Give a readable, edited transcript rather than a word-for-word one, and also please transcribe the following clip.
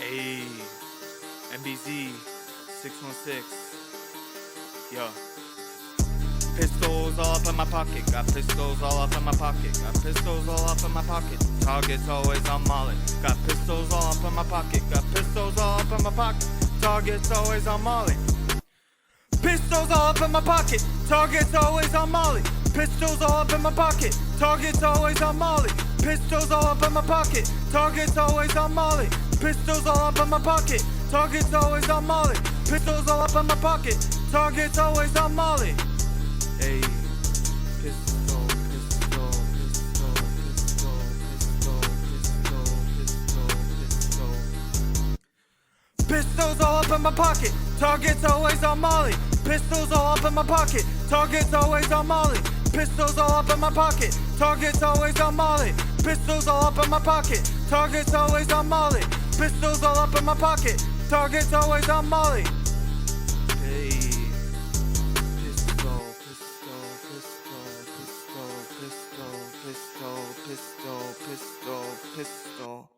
Hey, MBZ616. Yo. Pistols all up in my pocket. Got pistols all up in my pocket. Got pistols all up in my pocket. Targets always on Molly. Got pistols all up in my pocket. Got pistols all up in my pocket. Targets always on Molly. Pistols all up in my pocket. Targets always on Molly. Pistols all up in my pocket. Targets always on Molly. Pistols all up in my pocket. Targets always on Molly. Pistols all up in my pocket. Targets always on Molly. Pistols all up in my pocket. Targets always on Molly. Hey, pistol, pistol, pistol, pistol, pistol, pistol, pistol, pistol. Pistols all up in my pocket. Targets always on Molly. Pistols all up in my pocket. Targets always on Molly. Pistols all up in my pocket. Targets always on Molly. Pistols all up in my pocket. Targets always on Molly. Pistols all up in my pocket. Targets always on Molly. Hey. Pistol, pistol, pistol, pistol, pistol, pistol, pistol, pistol, pistol.